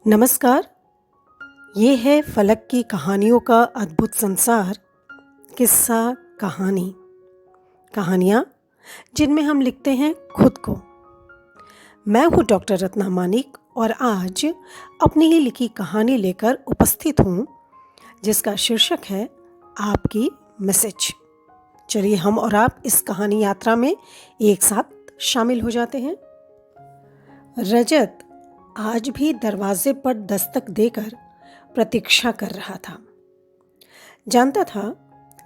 नमस्कार। ये है फलक की कहानियों का अद्भुत संसार। किस्सा कहानी, कहानियाँ जिनमें हम लिखते हैं खुद को। मैं हूँ डॉक्टर रत्ना मानिक और आज अपनी ही लिखी कहानी लेकर उपस्थित हूँ जिसका शीर्षक है आपकी मैसेज। चलिए हम और आप इस कहानी यात्रा में एक साथ शामिल हो जाते हैं। रजत आज भी दरवाजे पर दस्तक देकर प्रतीक्षा कर रहा था। जानता था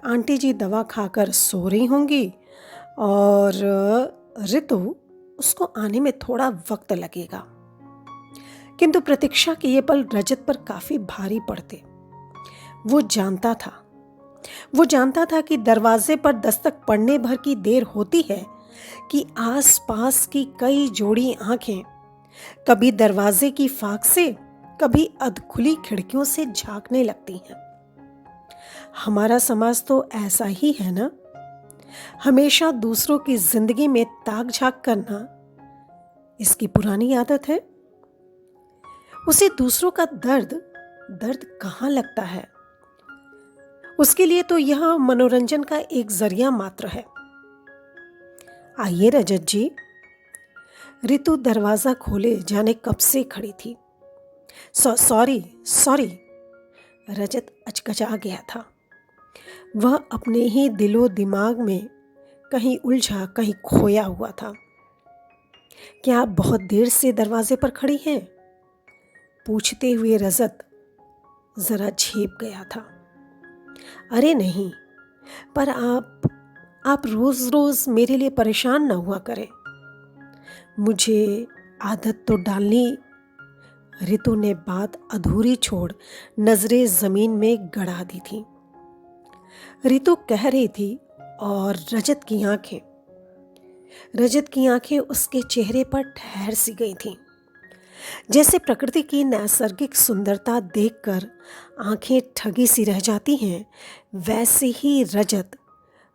आंटी जी दवा खाकर सो रही होंगी और ऋतु उसको आने में थोड़ा वक्त लगेगा, किंतु प्रतीक्षा के ये पल रजत पर काफी भारी पड़ते। वो जानता था कि दरवाजे पर दस्तक पड़ने भर की देर होती है कि आसपास की कई जोड़ी आंखें कभी दरवाजे की फाक से, कभी अधखुली खिड़कियों से झांकने लगती हैं। हमारा समाज तो ऐसा ही है ना, हमेशा दूसरों की जिंदगी में ताक झांक करना इसकी पुरानी आदत है। उसे दूसरों का दर्द कहाँ लगता है, उसके लिए तो यह मनोरंजन का एक जरिया मात्र है। आइए रजत जी। ऋतु दरवाजा खोले जाने कब से खड़ी थी। सॉरी। रजत अचकचा गया था। वह अपने ही दिलो दिमाग में कहीं उलझा, कहीं खोया हुआ था। क्या आप बहुत देर से दरवाजे पर खड़ी हैं? पूछते हुए रजत जरा झेप गया था। अरे नहीं, पर आप रोज रोज मेरे लिए परेशान ना हुआ करें। मुझे आदत तो डालनी। ऋतु ने बात अधूरी छोड़ नजरें जमीन में गड़ा दी थी। ऋतु कह रही थी और रजत की आंखें उसके चेहरे पर ठहर सी गई थीं। जैसे प्रकृति की नैसर्गिक सुंदरता देखकर आंखें ठगी सी रह जाती हैं, वैसे ही रजत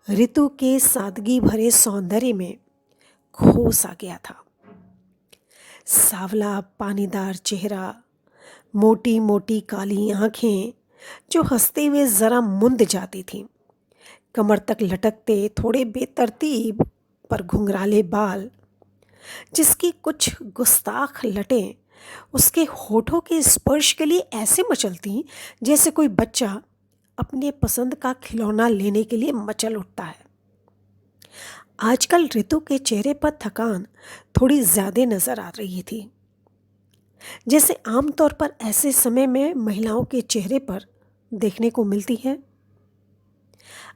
ऋतु के सादगी भरे सौंदर्य में खो सा गया था। सावला पानीदार चेहरा, मोटी मोटी काली आंखें जो हंसते हुए जरा मुंद जाती थीं, कमर तक लटकते थोड़े बेतरतीब पर घुंघराले बाल, जिसकी कुछ गुस्ताख लटें उसके होठों के स्पर्श के लिए ऐसे मचलती जैसे कोई बच्चा अपने पसंद का खिलौना लेने के लिए मचल उठता है। आजकल ऋतु के चेहरे पर थकान थोड़ी ज्यादा नजर आ रही थी, जैसे आमतौर पर ऐसे समय में महिलाओं के चेहरे पर देखने को मिलती है।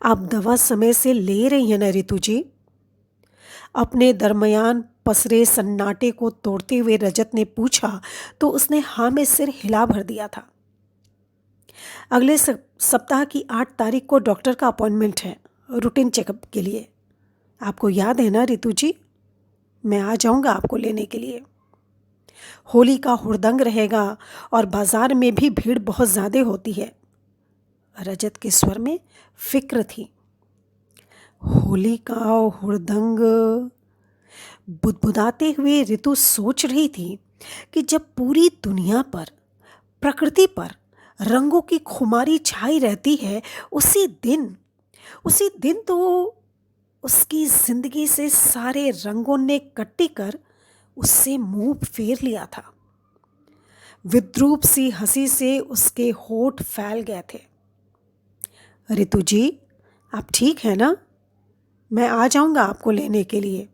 आप दवा समय से ले रही हैं ना ऋतु जी? अपने दरमियान पसरे सन्नाटे को तोड़ते हुए रजत ने पूछा तो उसने हाँ में सिर हिला भर दिया था। अगले सप्ताह की 8 तारीख को डॉक्टर का अपॉइंटमेंट है, रूटीन चेकअप के लिए। आपको याद है ना ऋतु जी? मैं आ जाऊंगा आपको लेने के लिए। होली का हुड़दंग रहेगा और बाजार में भी भीड़ बहुत ज्यादा होती है। रजत के स्वर में फिक्र थी। होली का हुड़दंग? बुदबुदाते हुए ऋतु सोच रही थी कि जब पूरी दुनिया पर, प्रकृति पर रंगों की खुमारी छाई रहती है, उसी दिन तो उसकी जिंदगी से सारे रंगों ने कट्टी कर उससे मुंह फेर लिया था। विद्रूप सी हंसी से उसके होठ फैल गए थे। ऋतु जी, आप ठीक है ना? मैं आ जाऊंगा आपको लेने के लिए।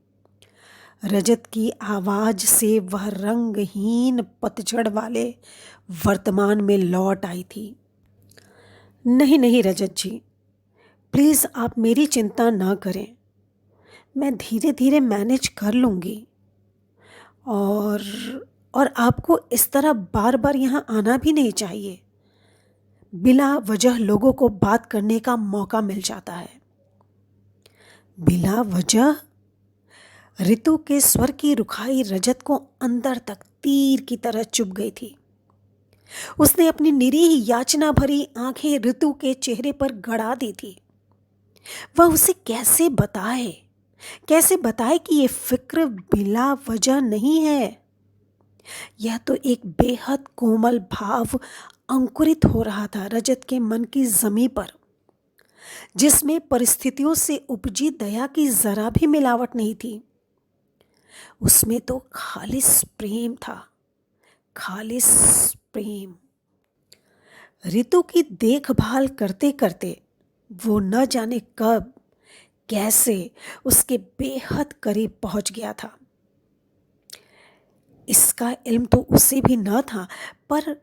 रजत की आवाज से वह रंगहीन पतझड़ वाले वर्तमान में लौट आई थी। नहीं रजत जी, प्लीज आप मेरी चिंता ना करें। मैं धीरे धीरे मैनेज कर लूंगी। और आपको इस तरह बार बार यहाँ आना भी नहीं चाहिए। बिला वजह लोगों को बात करने का मौका मिल जाता है। बिला वजह? ऋतु के स्वर की रुखाई रजत को अंदर तक तीर की तरह चुभ गई थी। उसने अपनी निरीह याचना भरी आंखें ऋतु के चेहरे पर गड़ा दी थी। वह उसे कैसे बताए कि ये फिक्र बिला वजह नहीं है। यह तो एक बेहद कोमल भाव अंकुरित हो रहा था रजत के मन की जमी पर, जिसमें परिस्थितियों से उपजी दया की जरा भी मिलावट नहीं थी। उसमें तो खालिस प्रेम था, खालिस प्रेम। ऋतु की देखभाल करते करते वो न जाने कब कैसे उसके बेहद करीब पहुंच गया था। इसका इल्म तो उसे भी न था, पर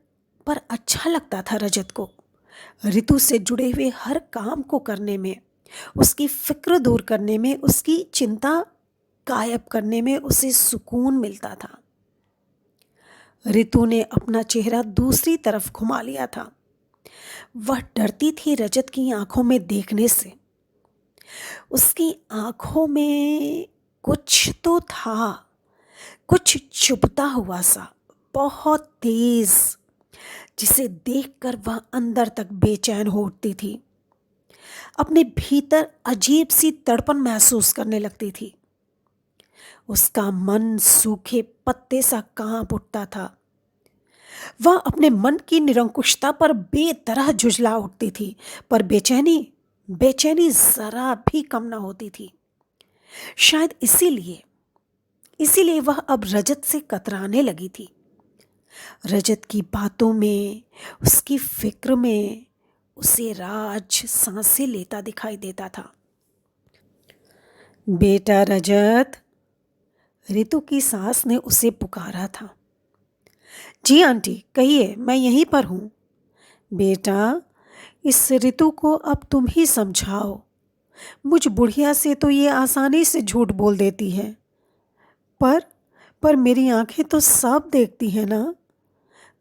अच्छा लगता था रजत को। ऋतु से जुड़े हुए हर काम को करने में, उसकी फिक्र दूर करने में, उसकी चिंता गायब करने में उसे सुकून मिलता था। ऋतु ने अपना चेहरा दूसरी तरफ घुमा लिया था। वह डरती थी रजत की आंखों में देखने से। उसकी आंखों में कुछ तो था, कुछ चुभता हुआ सा, बहुत तेज, जिसे देखकर वह अंदर तक बेचैन हो उठती थी। अपने भीतर अजीब सी तड़पन महसूस करने लगती थी। उसका मन सूखे पत्ते सा कांप उठता था। वह अपने मन की निरंकुशता पर बेतरह झुंझला उठती थी, पर बेचैनी बेचैनी जरा भी कम न होती थी। शायद इसीलिए वह अब रजत से कतराने लगी थी। रजत की बातों में, उसकी फिक्र में उसे राज सांसें लेता दिखाई देता था। बेटा रजत, ऋतु की सास ने उसे पुकारा था। जी आंटी, कहिए, मैं यहीं पर हूँ। बेटा, इस ऋतु को अब तुम ही समझाओ। मुझ बुढ़िया से तो ये आसानी से झूठ बोल देती है, पर पर मेरी आंखें तो सब देखती हैं ना।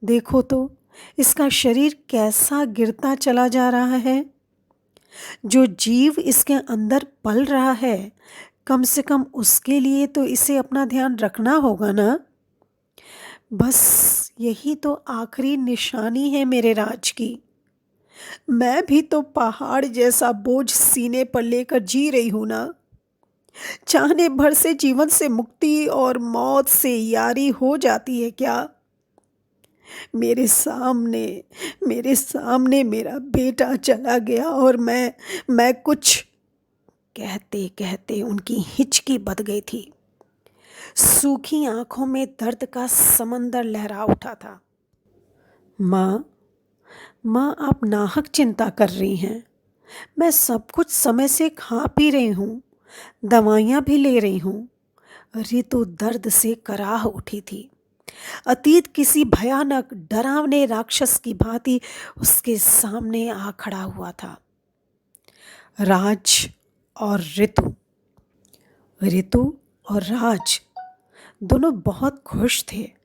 देखो तो, इसका शरीर कैसा गिरता चला जा रहा है। जो जीव इसके अंदर पल रहा है, कम से कम उसके लिए तो इसे अपना ध्यान रखना होगा ना। बस यही तो आखिरी निशानी है मेरे राज की। मैं भी तो पहाड़ जैसा बोझ सीने पर लेकर जी रही हूं ना। चाहने भर से जीवन से मुक्ति और मौत से यारी हो जाती है क्या। मेरे सामने मेरा बेटा चला गया और मैं कुछ कहते कहते उनकी हिचकी बंध गई थी। सूखी आंखों में दर्द का समंदर लहरा उठा था। माँ, आप नाहक चिंता कर रही हैं। मैं सब कुछ समय से खा पी रही हूँ, दवाइयाँ भी ले रही हूँ। ऋतु दर्द से कराह उठी थी। अतीत किसी भयानक डरावने राक्षस की भांति उसके सामने आ खड़ा हुआ था। राज और ऋतु, ऋतु और राज दोनों बहुत खुश थे।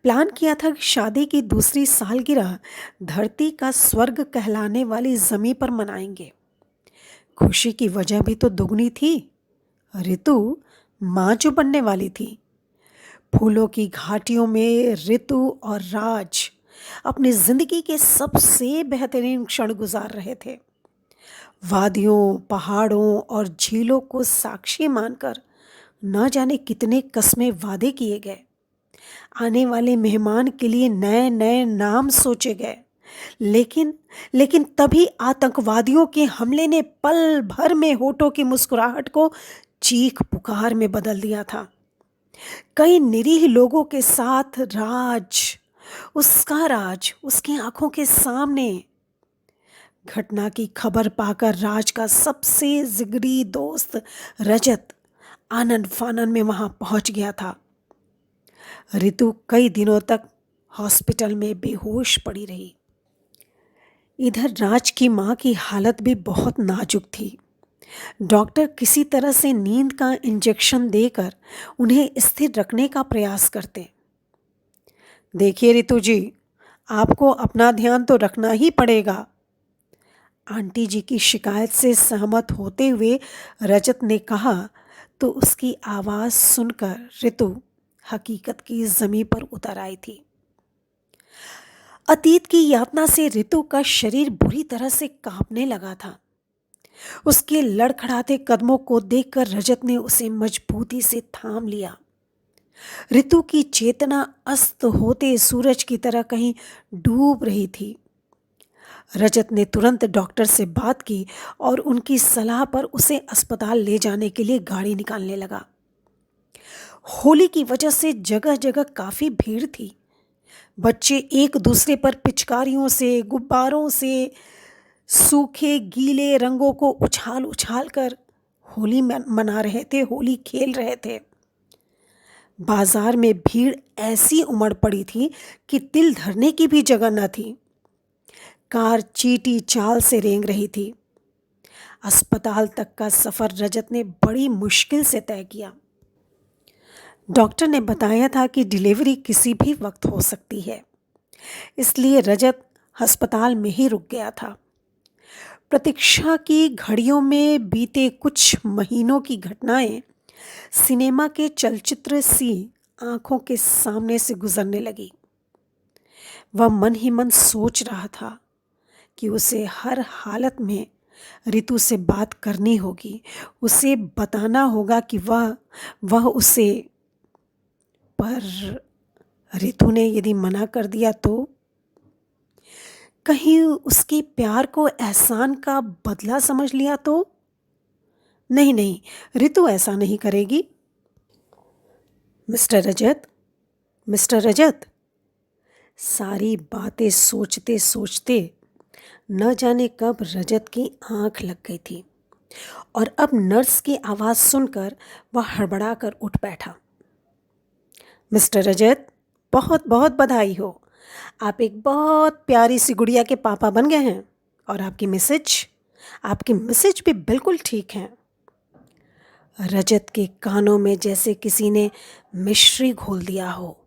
प्लान किया था कि शादी की दूसरी सालगिरह धरती का स्वर्ग कहलाने वाली जमीन पर मनाएंगे। खुशी की वजह भी तो दुगनी थी। ऋतु माँ जो बनने वाली थी। फूलों की घाटियों में ऋतु और राज अपनी जिंदगी के सबसे बेहतरीन क्षण गुजार रहे थे। वादियों, पहाड़ों और झीलों को साक्षी मानकर न जाने कितने कस्में वादे किए गए। आने वाले मेहमान के लिए नए नए नाम सोचे गए। लेकिन तभी आतंकवादियों के हमले ने पल भर में होठों की मुस्कुराहट को चीख पुकार में बदल दिया था। कई निरीह लोगों के साथ उसका राज उसकी आंखों के सामने। घटना की खबर पाकर राज का सबसे जिगरी दोस्त रजत आनंद फानन में वहां पहुंच गया था। ऋतु कई दिनों तक हॉस्पिटल में बेहोश पड़ी रही। इधर राज की मां की हालत भी बहुत नाजुक थी। डॉक्टर किसी तरह से नींद का इंजेक्शन देकर उन्हें स्थिर रखने का प्रयास करते। देखिए ऋतु जी, आपको अपना ध्यान तो रखना ही पड़ेगा। आंटी जी की शिकायत से सहमत होते हुए रजत ने कहा, तो उसकी आवाज़ सुनकर ऋतु हकीकत की जमीन पर उतर आई थी। अतीत की यातना से ऋतु का शरीर बुरी तरह से कांपने लगा था। उसके लड़खड़ाते कदमों को देखकर रजत ने उसे मजबूती से थाम लिया। ऋतु की चेतना अस्त होते सूरज की तरह कहीं डूब रही थी। रजत ने तुरंत डॉक्टर से बात की और उनकी सलाह पर उसे अस्पताल ले जाने के लिए गाड़ी निकालने लगा। होली की वजह से जगह जगह काफी भीड़ थी। बच्चे एक दूसरे पर पिचकारियों से, गुब्बारों से, सूखे गीले रंगों को उछाल उछाल कर होली मना रहे थे, होली खेल रहे थे। बाजार में भीड़ ऐसी उमड़ पड़ी थी कि तिल धरने की भी जगह न थी। कार चींटी चाल से रेंग रही थी। अस्पताल तक का सफर रजत ने बड़ी मुश्किल से तय किया। डॉक्टर ने बताया था कि डिलीवरी किसी भी वक्त हो सकती है, इसलिए रजत अस्पताल में ही रुक गया था। प्रतीक्षा की घड़ियों में बीते कुछ महीनों की घटनाएं सिनेमा के चलचित्र सी आंखों के सामने से गुजरने लगी। वह मन ही मन सोच रहा था कि उसे हर हालत में ऋतु से बात करनी होगी, उसे बताना होगा कि वह उसे, पर ऋतु ने यदि मना कर दिया तो कहीं उसके प्यार को एहसान का बदला समझ लिया तो? नहीं नहीं, ऋतु ऐसा नहीं करेगी। मिस्टर रजत, मिस्टर रजत। सारी बातें सोचते सोचते न जाने कब रजत की आंख लग गई थी और अब नर्स की आवाज़ सुनकर वह हड़बड़ा कर उठ बैठा। मिस्टर रजत, बहुत बहुत बधाई हो, आप एक बहुत प्यारी सी गुड़िया के पापा बन गए हैं और आपकी मिसेज भी बिल्कुल ठीक हैं। रजत के कानों में जैसे किसी ने मिश्री घोल दिया हो,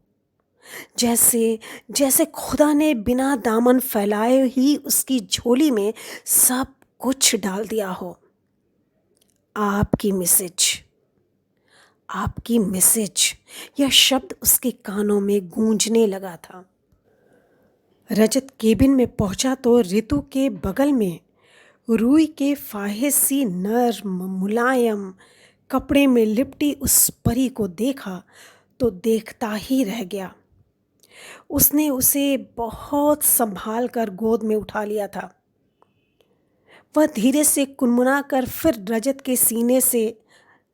जैसे जैसे खुदा ने बिना दामन फैलाए ही उसकी झोली में सब कुछ डाल दिया हो। आपकी मिसेज, यह शब्द उसके कानों में गूंजने लगा था। रजत केबिन में पहुंचा तो ऋतु के बगल में रूई के फाहे सी नर्म मुलायम कपड़े में लिपटी उस परी को देखा तो देखता ही रह गया। उसने उसे बहुत संभाल कर गोद में उठा लिया था। वह धीरे से कुनमुना कर फिर रजत के सीने से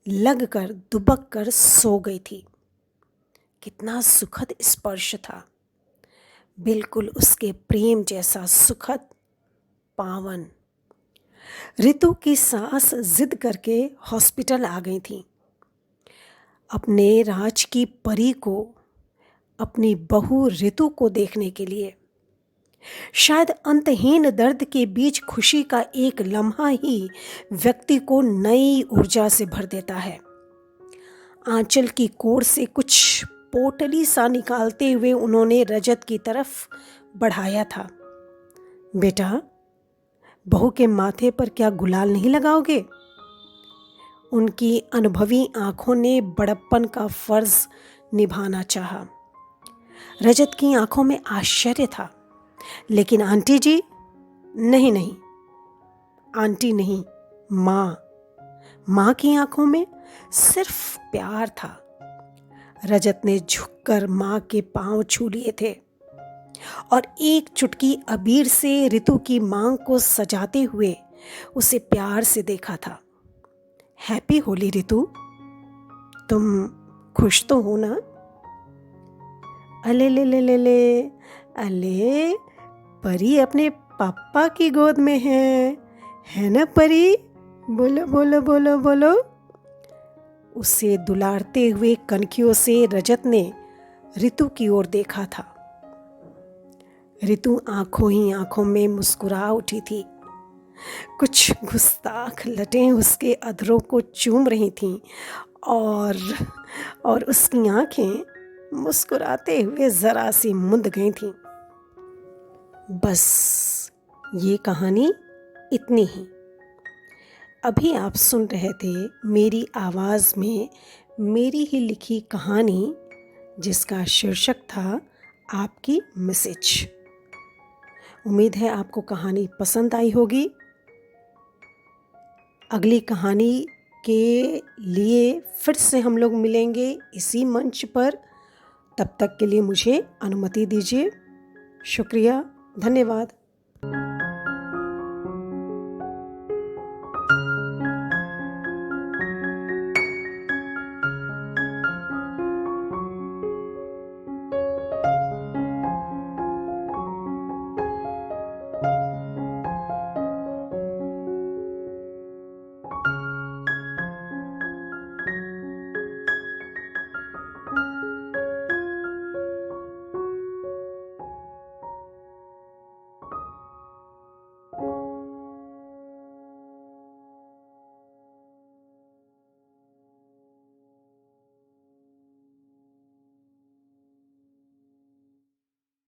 लग कर दुबक कर सो गई थी। कितना सुखद स्पर्श था, बिल्कुल उसके प्रेम जैसा सुखद, पावन। ऋतु की सास जिद करके हॉस्पिटल आ गई थी अपने राज की परी को, अपनी बहू ऋतु को देखने के लिए। शायद अंतहीन दर्द के बीच खुशी का एक लम्हा ही व्यक्ति को नई ऊर्जा से भर देता है। आंचल की कोर से कुछ पोटली सा निकालते हुए उन्होंने रजत की तरफ बढ़ाया था। बेटा, बहू के माथे पर क्या गुलाल नहीं लगाओगे? उनकी अनुभवी आंखों ने बड़प्पन का फर्ज निभाना चाहा। रजत की आंखों में आश्चर्य था, लेकिन आंटी जी, नहीं नहीं, आंटी नहीं, माँ की आंखों में सिर्फ प्यार था। रजत ने झुककर माँ के पांव छू लिए थे और एक चुटकी अबीर से ऋतु की मांग को सजाते हुए उसे प्यार से देखा था। हैप्पी होली ऋतु, तुम खुश तो हो ना? अले ले ले ले ले, अले परी अपने पापा की गोद में है ना परी? बोलो बोलो बोलो बोलो। उसे दुलारते हुए कनखियों से रजत ने ऋतु की ओर देखा था। ऋतु आंखों ही आंखों में मुस्कुरा उठी थी। कुछ गुस्ताख लटें उसके अधरों को चूम रही थीं और उसकी आंखें मुस्कुराते हुए जरा सी मुंद गई थीं। बस ये कहानी इतनी ही। अभी आप सुन रहे थे मेरी आवाज़ में मेरी ही लिखी कहानी, जिसका शीर्षक था आपकी मिसेज। उम्मीद है आपको कहानी पसंद आई होगी। अगली कहानी के लिए फिर से हम लोग मिलेंगे इसी मंच पर। तब तक के लिए मुझे अनुमति दीजिए। शुक्रिया, धन्यवाद।